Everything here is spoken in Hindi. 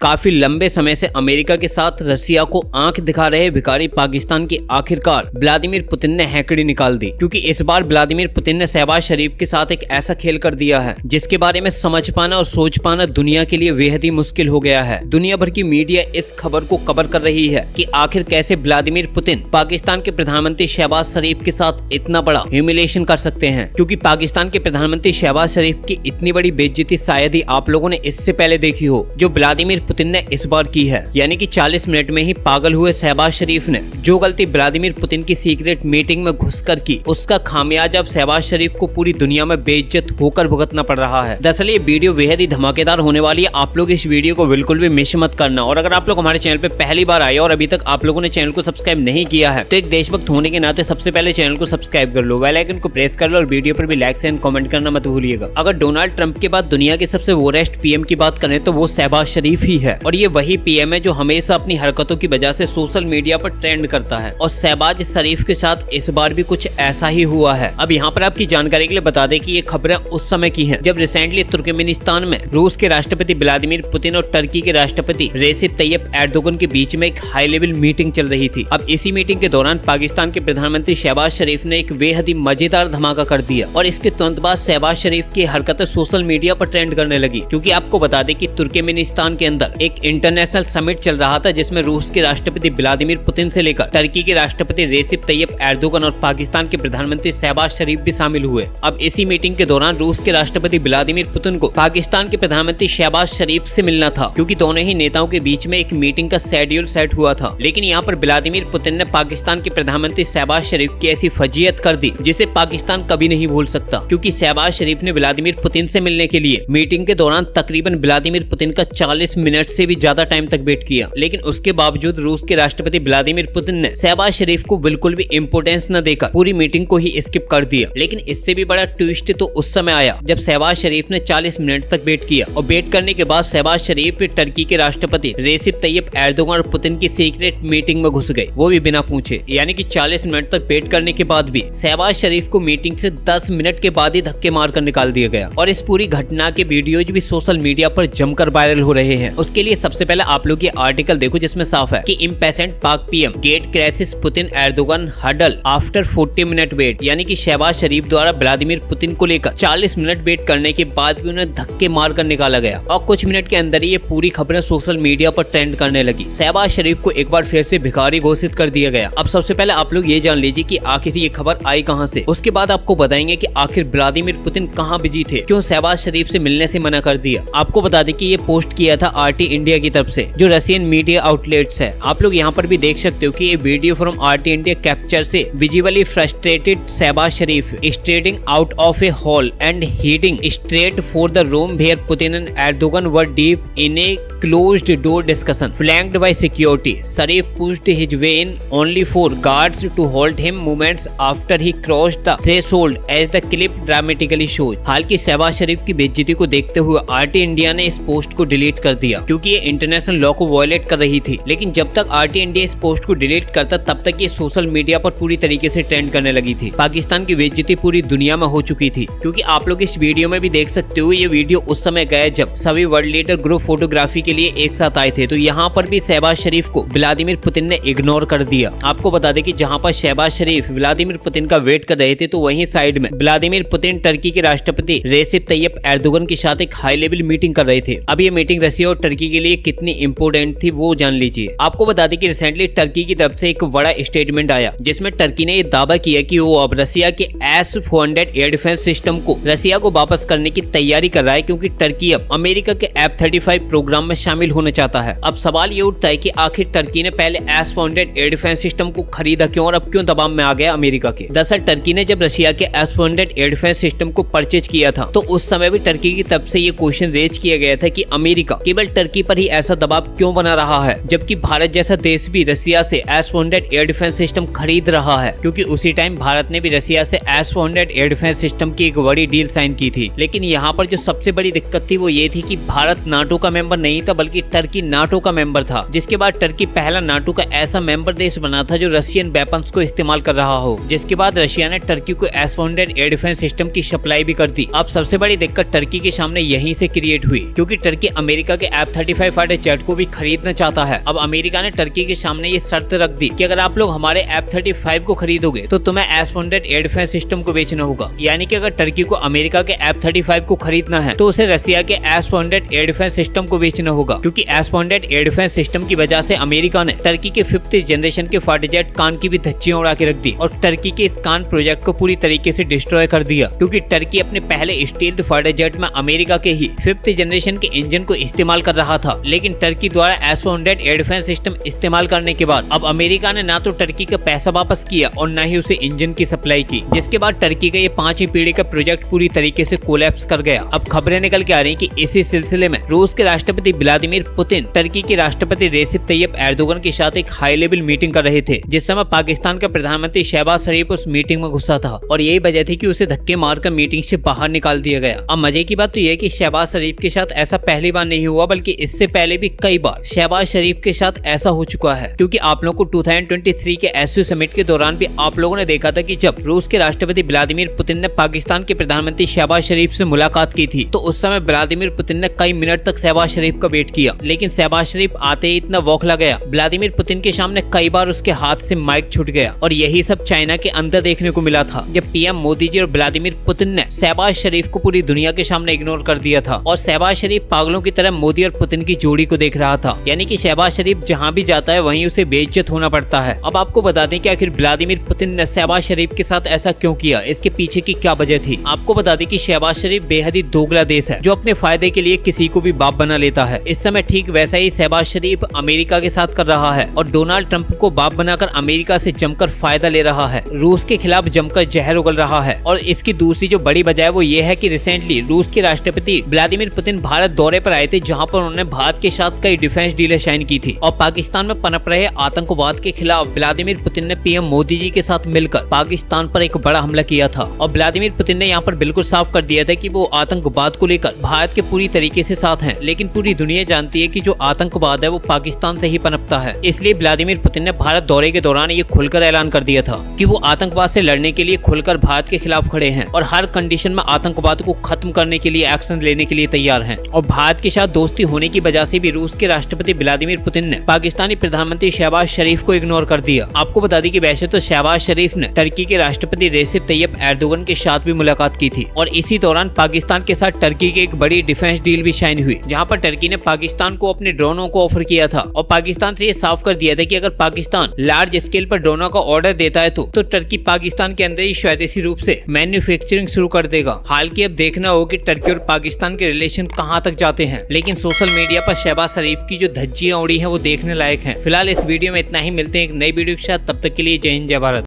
काफी लंबे समय से अमेरिका के साथ रसिया को आंख दिखा रहे भिखारी पाकिस्तान की आखिरकार व्लादिमीर पुतिन ने हैकड़ी निकाल दी, क्योंकि इस बार व्लादिमीर पुतिन ने शहबाज शरीफ के साथ एक ऐसा खेल कर दिया है जिसके बारे में समझ पाना और सोच पाना दुनिया के लिए बेहद ही मुश्किल हो गया है। दुनिया भर की मीडिया इस खबर को कवर कर रही है कि आखिर कैसे व्लादिमीर पुतिन पाकिस्तान के प्रधानमंत्री शहबाज शरीफ के साथ इतना बड़ा ह्यूमिलेशन कर सकते हैं, क्योंकि पाकिस्तान के प्रधानमंत्री शहबाज शरीफ की इतनी बड़ी बेइज्जती शायद ही आप लोगों ने इससे पहले देखी हो जो व्लादिमीर पुतिन ने इस बार की है। यानी कि 40 मिनट में ही पागल हुए शहबाज शरीफ ने जो गलती व्लादिमीर पुतिन की सीक्रेट मीटिंग में घुसकर की, उसका खामियाजा अब शहबाज शरीफ को पूरी दुनिया में बेइज्जत होकर भुगतना पड़ रहा है। दरअसल ये वीडियो बेहद ही धमाकेदार होने वाली है। आप लोग इस वीडियो को बिल्कुल भी मिस मत करना। और अगर आप लोग हमारे चैनल पे पहली बार आए और अभी तक आप लोगों ने चैनल को सब्सक्राइब नहीं किया है तो एक देशभक्त होने के नाते सबसे पहले चैनल को सब्सक्राइब कर लो, बेल आइकन को प्रेस कर लो और वीडियो पर भी लाइक एंड कमेंट करना मत भूलिएगा। अगर डोनाल्ड ट्रंप के बाद दुनिया के सबसे वोरेस्ट पीएम की बात करें तो वो शहबाज शरीफ ही है, और ये वही पीएम है जो हमेशा अपनी हरकतों की वजह से सोशल मीडिया पर ट्रेंड करता है। और शहबाज शरीफ के साथ इस बार भी कुछ ऐसा ही हुआ है। अब यहाँ पर आपकी जानकारी के लिए बता दें कि ये खबरें उस समय की हैं जब रिसेंटली तुर्कमेनिस्तान में रूस के राष्ट्रपति व्लादिमीर पुतिन और टर्की के राष्ट्रपति रेसिप तैयब एर्दोगन के बीच में एक हाई लेवल मीटिंग चल रही थी। अब इसी मीटिंग के दौरान पाकिस्तान के प्रधानमंत्री शहबाज शरीफ ने एक बेहद ही मजेदार धमाका कर दिया और इसके तुरंत बाद शहबाज शरीफ की हरकतें सोशल मीडिया पर ट्रेंड करने लगी, क्योंकि आपको बता दें कि तुर्कमेनिस्तान के अंदर एक इंटरनेशनल समिट चल रहा था जिसमें रूस के राष्ट्रपति व्लादिमीर पुतिन से लेकर टर्की के राष्ट्रपति रेसिप तैयब एर्दोगन और पाकिस्तान के प्रधानमंत्री शहबाज शरीफ भी शामिल हुए। अब इसी मीटिंग के दौरान रूस के राष्ट्रपति व्लादिमीर पुतिन को पाकिस्तान के प्रधानमंत्री शहबाज शरीफ से मिलना था, क्योंकि दोनों ही नेताओं के बीच में एक मीटिंग का शेड्यूल सेट हुआ था। लेकिन यहाँ पर व्लादिमीर पुतिन ने पाकिस्तान के प्रधानमंत्री शहबाज शरीफ की ऐसी फजीयत कर दी जिसे पाकिस्तान कभी नहीं भूल सकता, क्योंकि शहबाज शरीफ ने व्लादिमीर पुतिन से मिलने के लिए मीटिंग के दौरान तकरीबन व्लादिमीर पुतिन का 40 मिनट से भी ज्यादा टाइम तक वेट किया। लेकिन उसके बावजूद रूस के राष्ट्रपति व्लादिमीर पुतिन ने शहबाज शरीफ को बिल्कुल भी इम्पोर्टेंस न देकर पूरी मीटिंग को ही स्किप कर दिया। लेकिन इससे भी बड़ा ट्विस्ट तो उस समय आया जब शहबाज शरीफ ने 40 मिनट तक वेट किया और वेट करने के बाद शहबाज शरीफ टर्की के राष्ट्रपति रेसिप तैयब एर्दोगन और पुतिन की सीक्रेट मीटिंग में घुस गए, वो भी बिना पूछे। यानी कि 40 मिनट तक वेट करने के बाद भी शहबाज शरीफ को मीटिंग से 10 मिनट के बाद ही धक्के मारकर निकाल दिया गया। और इस पूरी घटना के वीडियोज भी सोशल मीडिया पर जमकर वायरल हो रहे हैं। उसके लिए सबसे पहले आप लोग ये आर्टिकल देखो जिसमें साफ है कि impatient Pak PM gatecrashes Putin Erdogan huddle after 40 minute wait. यानी कि शहबाज शरीफ द्वारा व्लादिमीर पुतिन को लेकर 40 मिनट वेट करने के बाद भी उन्हें धक्के मारकर निकाला गया और कुछ मिनट के अंदर ही ये पूरी खबरें सोशल मीडिया पर ट्रेंड करने लगी। शहबाज शरीफ को एक बार फिर से भिखारी घोषित कर दिया गया। अब सबसे पहले आप लोग ये जान लीजिए कि आखिर ये खबर आई कहां से। उसके बाद आपको बताएंगे कि आखिर व्लादिमीर पुतिन कहां बिजी थे, क्यों शहबाज शरीफ से मिलने से मना कर दिया। आपको बता दें कि ये पोस्ट किया था RT इंडिया की तरफ से, जो रशियन मीडिया आउटलेट्स है। आप लोग यहाँ पर भी देख सकते हो कि ये video from RT India capture से visibly frustrated Shehbaz Sharif striding out of a hall and heading straight for the room where Putin and Erdogan were deep in a closed door discussion flanked by security. Sharif pushed his way in only for guards to hold him moments after he crossed the threshold, as the clip dramatically shows. हालांकि शहबाज शरीफ की बेइज्जती को देखते हुए RT इंडिया ने इस पोस्ट को डिलीट कर दिया, क्योंकि ये इंटरनेशनल लॉ को वायलेट कर रही थी। लेकिन जब तक RT इंडिया इस पोस्ट को डिलीट करता तब तक ये सोशल मीडिया पर पूरी तरीके से ट्रेंड करने लगी थी। पाकिस्तान की बेइज्जती पूरी दुनिया में हो चुकी थी, क्योंकि आप लोग इस वीडियो में भी देख सकते हो ये वीडियो उस समय गया जब सभी वर्ल्ड लीडर ग्रुप फोटोग्राफी के लिए एक साथ आए थे। तो यहाँ पर भी शहबाज शरीफ को व्लादिमीर पुतिन ने इग्नोर कर दिया। आपको बता दें कि जहाँ पर शहबाज शरीफ व्लादिमीर पुतिन का वेट कर रहे थे तो वहीं साइड में व्लादिमीर पुतिन टर्की के राष्ट्रपति रेसिप तैयब एर्दोगन के साथ एक हाई लेवल मीटिंग कर रहे थे। अब ये मीटिंग रशिया और टर्की के लिए कितनी इंपोर्टेंट थी वो जान लीजिए। आपको बता दें कि रिसेंटली टर्की की तरफ से एक बड़ा स्टेटमेंट आया जिसमें टर्की ने यह दावा किया कि वो अब रशिया के S-400 एयर डिफेंस सिस्टम को रशिया को वापस करने की तैयारी कर रहा है, क्योंकि टर्की अब अमेरिका के F-35 प्रोग्राम में शामिल होना चाहता है। अब सवाल ये उठता है कि आखिर टर्की ने पहले S-400 एयर डिफेंस सिस्टम को खरीदा क्यों और अब क्यों दबाव में आ गया अमेरिका के। दरअसल टर्की ने जब रशिया के S-400 एयर डिफेंस सिस्टम को परचेज किया था तो उस समय भी टर्की की तरफ से ये क्वेश्चन रेज किया गया था कि अमेरिका केवल टर्की पर ही ऐसा दबाव क्यों बना रहा है, जबकि भारत जैसा देश भी रशिया से S-400 एयर डिफेंस सिस्टम खरीद रहा है, क्योंकि उसी टाइम भारत ने भी रशिया से S-400 एयर डिफेंस सिस्टम की एक बड़ी डील साइन की थी। लेकिन यहाँ पर जो सबसे बड़ी दिक्कत थी वो ये थी कि भारत नाटो का मेंबर नहीं था बल्कि टर्की नाटो का मेंबर था, जिसके बाद टर्की पहला नाटो का ऐसा मेंबर देश बना था जो रशियन वेपन्स को इस्तेमाल कर रहा हो। जिसके बाद रशिया ने टर्की को S-400 एयर डिफेंस सिस्टम की सप्लाई भी कर दी। अब सबसे बड़ी दिक्कत टर्की के सामने यहीं से क्रिएट हुई, क्योंकि टर्की अमेरिका के F-35 फाइटर जेट को भी खरीदना चाहता है। अब अमेरिका ने टर्की के सामने ये शर्त रख दी कि अगर आप लोग हमारे F-35 को खरीदोगे तो तुम्हें S-400 एयर डिफेंस सिस्टम को बेचना होगा। यानी कि अगर टर्की को अमेरिका के F-35 को खरीदना है तो उसे रसिया के S-400 एयर डिफेंस सिस्टम को बेचना होगा, क्योंकि S-400 एयर डिफेंस सिस्टम की वजह से अमेरिका ने टर्की के 5th जनरेशन के फाइटर जेट कान की भी धज्जियां उड़ा के रख दी और टर्की के इस कान प्रोजेक्ट को पूरी तरीके से डिस्ट्रॉय कर दिया, क्योंकि टर्की अपने पहले स्टील्थ फाइटर जेट में अमेरिका के ही 5th जनरेशन के इंजन को इस्तेमाल कर रहा था। लेकिन टर्की द्वारा S-400 एयर डिफेंस सिस्टम इस्तेमाल करने के बाद अब अमेरिका ने ना तो टर्की का पैसा वापस किया और न ही उसे इंजन की सप्लाई की, जिसके बाद टर्की का ये 5वीं पीढ़ी का प्रोजेक्ट पूरी तरीके से कोलैप्स कर गया। अब खबरें निकल के आ रही कि इसी सिलसिले में रूस के राष्ट्रपति व्लादिमीर पुतिन टर्की के राष्ट्रपति रेसिप तैयब एर्दोगन के साथ एक हाई लेवल मीटिंग कर रहे थे, जिस समय पाकिस्तान का प्रधानमंत्री शहबाज शरीफ उस मीटिंग में घुसा था और यही वजह थी कि उसे धक्के मारकर मीटिंग से बाहर निकाल दिया गया। अब मजे की बात तो यह कि शहबाज शरीफ के साथ ऐसा पहली बार नहीं हुआ, बल्कि इससे पहले भी कई बार शहबाज शरीफ के साथ ऐसा हो चुका है, क्योंकि आप लोगों को 2023 के एससीओ समिट के दौरान भी आप लोगों ने देखा था कि जब रूस के राष्ट्रपति व्लादिमीर पुतिन ने पाकिस्तान के प्रधानमंत्री शहबाज शरीफ से मुलाकात की थी तो उस समय व्लादिमीर पुतिन ने कई मिनट तक शहबाज शरीफ का वेट किया, लेकिन शहबाज शरीफ आते ही इतना बौखला गया व्लादिमीर पुतिन के सामने कई बार उसके हाथ से माइक छूट गया। और यही सब चाइना के अंदर देखने को मिला था जब पीएम मोदी जी और व्लादिमीर पुतिन ने शहबाज शरीफ को पूरी दुनिया के सामने इग्नोर कर दिया था और शहबाज शरीफ पागलों की तरह मोदी और पुतिन की जोड़ी को देख रहा था। यानी कि शहबाज शरीफ जहां भी जाता है वहीं उसे बेइज्जत होना पड़ता है। अब आपको बता दें कि आखिर व्लादिमीर पुतिन ने शहबाज शरीफ के साथ ऐसा क्यों किया, इसके पीछे की क्या वजह थी। आपको बता दें कि शहबाज शरीफ बेहद ही दोगला देश है जो अपने फायदे के लिए किसी को भी बाप बना लेता है। इस समय ठीक वैसा ही शहबाज शरीफ अमेरिका के साथ कर रहा है और डोनाल्ड ट्रंप को बाप बनाकर अमेरिका से जमकर फायदा ले रहा है, रूस के खिलाफ जमकर जहर उगल रहा है। और इसकी दूसरी जो बड़ी वजह है वो ये है कि रिसेंटली रूस के राष्ट्रपति व्लादिमीर पुतिन भारत दौरे पर आए थे, जहां पर उन्होंने भारत के साथ कई डिफेंस डीलें साइन की थी और पाकिस्तान में पनप रहे आतंकवाद के खिलाफ व्लादिमीर पुतिन ने पीएम मोदी जी के साथ मिलकर पाकिस्तान पर एक बड़ा हमला किया था। और व्लादिमीर पुतिन ने यहाँ पर बिल्कुल साफ कर दिया था कि वो आतंकवाद को लेकर भारत के पूरी तरीके से साथ हैं, लेकिन पूरी दुनिया जानती है कि जो आतंकवाद है वो पाकिस्तान से ही पनपता है। इसलिए व्लादिमीर पुतिन ने भारत दौरे के दौरान ये खुलकर ऐलान कर दिया था कि वो आतंकवाद से लड़ने के लिए खुलकर भारत के खिलाफ खड़े हैं और हर कंडीशन में आतंकवाद को खत्म करने के लिए एक्शन लेने के लिए तैयार हैं। और भारत के साथ दोस्ती होने की वजह से भी रूस के राष्ट्रपति व्लादिमीर पुतिन ने पाकिस्तानी प्रधानमंत्री शहबाज शरीफ को इग्नोर कर दिया। आपको बता दें कि वैसे तो शहबाज शरीफ ने टर्की के राष्ट्रपति रेसिप तैयब एर्दोगन के साथ भी मुलाकात की थी और इसी दौरान पाकिस्तान के साथ टर्की की एक बड़ी डिफेंस डील भी साइन हुई, जहां पर टर्की ने पाकिस्तान को अपने ड्रोनों को ऑफर किया था और पाकिस्तान से ये साफ कर दिया था कि अगर पाकिस्तान लार्ज स्केल पर ड्रोनों का ऑर्डर देता है तो टर्की पाकिस्तान के अंदर ही स्वदेशी रूप से मैन्युफैक्चरिंग शुरू कर देगा। हालांकि अब देखना होगा कि टर्की और पाकिस्तान के रिलेशन कहां तक जाते हैं, लेकिन सोशल मीडिया पर शहबाज शरीफ की जो धज्जियां उड़ी हैं वो देखने लायक हैं। फिलहाल इस वीडियो में इतना ही, मिलते हैं एक नई वीडियो के साथ, तब तक के लिए जय हिंद जय भारत।